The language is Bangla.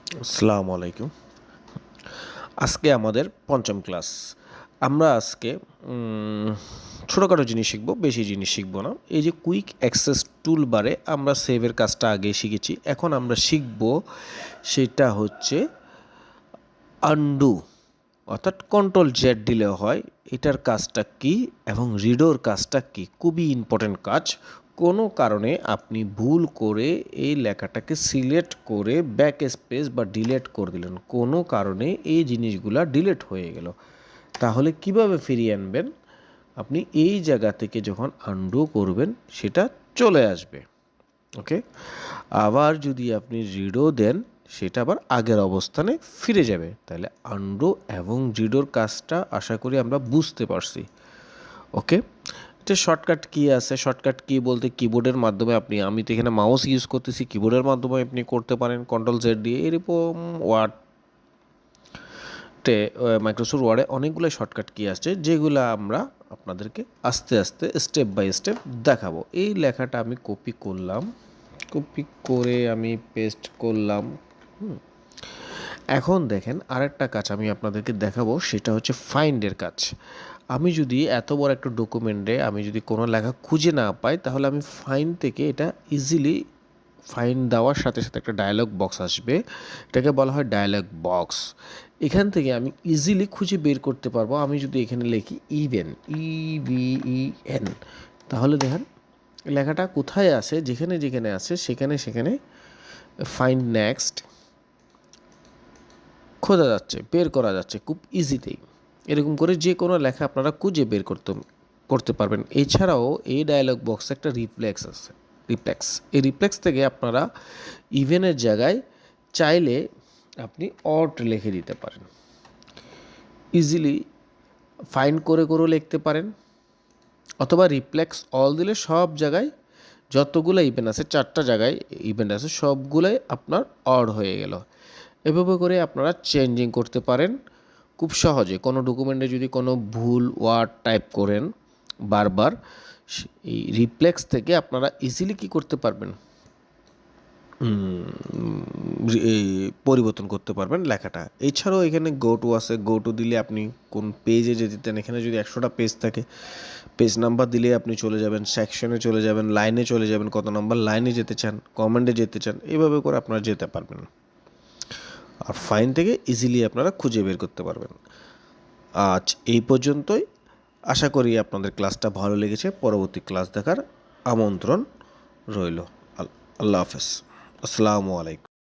আসসালামু আলাইকুম। আজকে আমাদের পঞ্চম ক্লাস। আমরা আজকে ছোটোখাটো জিনিস শিখব, বেশি জিনিস শিখব না। এই যে কুইক অ্যাক্সেস টুল বারে আমরা সেভের কাজটা আগে শিখেছি, এখন আমরা শিখব সেটা হচ্ছে আনডু, অর্থাৎ কন্ট্রোল জেড দিলেও হয়। এটার কাজটা কি এবং রিডোর কাজটা কি, খুবই ইম্পর্টেন্ট কাজ। কোনো কারণে আপনি ভুল করে এই লেখাটাকে সিলেক্ট করে ব্যাক স্পেস বা ডিলেট করে দিলেন, কোনো কারণে এই জিনিসগুলা ডিলেট হয়ে গেল, তাহলে কিভাবে ফিরিয়ে আনবেন? আপনি এই জায়গা থেকে যখন আনডু করবেন সেটা চলে আসবে। ওকে, আবার যদি আপনি রিডো দেন সেটা আবার আগের অবস্থানে ফিরে যাবে। তাহলে আনডু এবং রিডোর কাজটা আশা করি আমরা বুঝতে পারছি। ওকে, এটা শর্টকাট কি আছে? শর্টকাট কি বলতে কিবোর্ডের মাধ্যমে আপনি, আমি তো এখানে মাউস ইউজ করতেছি, কিবোর্ডের মাধ্যমে আপনি করতে পারেন কন্ট্রোল জেড দিয়ে। এরকম মাইক্রোসফট ওয়ার্ডে অনেকগুলো শর্টকাট কি আসছে, যেগুলো আমরা আপনাদেরকে আস্তে আস্তে স্টেপ বাই স্টেপ দেখাবো। এই লেখাটা আমি কপি করলাম, কপি করে আমি পেস্ট করলাম। এখন দেখেন আরেকটা কাজ আমি আপনাদেরকে দেখাবো, সেটা হচ্ছে ফাইন্ডের কাজ। আমি যদি এত বড় একটা ডকুমেন্টে আমি যদি কোনো লেখা খুঁজে না পাই, তাহলে আমি ফাইন্ড থেকে এটা ইজিলি ফাইন্ড দেওয়ার সাথে সাথে একটা ডায়ালগ বক্স আসবে, এটাকে বলা হয় ডায়ালগ বক্স। এখান থেকে আমি ইজিলি খুঁজে বের করতে পারবো। আমি যদি এখানে লিখি ইভেন, ইভিইএন, তাহলে দেখেন লেখাটা কোথায় আছে, যেখানে যেখানে আছে সেখানে সেখানে ফাইন্ড নেক্সট খোঁজা যাচ্ছে, বের করা যাচ্ছে খুব ইজিতেই। এরকম করে যে কোনো লেখা আপনারা খুঁজে বের করতে পারবেন। এছাড়াও এই ডায়ালগ বক্সে একটা রিফ্লেক্স আছে, রিফ্লেক্স। এই রিফ্লেক্স থেকে আপনারা ইভেনের জায়গায় চাইলে আপনি অট লিখে দিতে পারেন, ইজিলি ফাইন্ড করে করেও লিখতে পারেন, অথবা রিফ্লেক্স অল দিলে সব জায়গায় যতগুলো ইভেন্ট আছে, 4টা জায়গায় ইভেন্ট আছে, সবগুলোই আপনার অড হয়ে গেল। এভাবে করে আপনারা চেঞ্জিং করতে পারেন খুব সহজে। কোনো ডকুমেন্টে যদি কোনো ভুল ওয়ার্ড টাইপ করেন বারবার, এই রিফ্লেক্স থেকে আপনারা ইজিলি কী করতে পারবেন, এই পরিবর্তন করতে পারবেন লেখাটা। এছাড়াও এখানে গো টু আছে, গো টু দিলে আপনি কোন পেজে যেতে চান, এখানে যদি 100টা পেজ থাকে, পেজ নাম্বার দিলে আপনি চলে যাবেন, সেকশনে চলে যাবেন, লাইনে চলে যাবেন, কত নাম্বার লাইনে যেতে চান, কমেন্টে যেতে চান, এভাবে করে আপনারা যেতে পারবেন। আর ফাইন থেকে ইজিলি আপনারা খুঁজে বের করতে পারবেন। আজ এই পর্যন্তই। আশা করি আপনাদের ক্লাসটা ভালো লেগেছে। পরবর্তী ক্লাস দেখার আমন্ত্রণ রইল। আল্লাহ হাফেজ। আসসালামু আলাইকুম।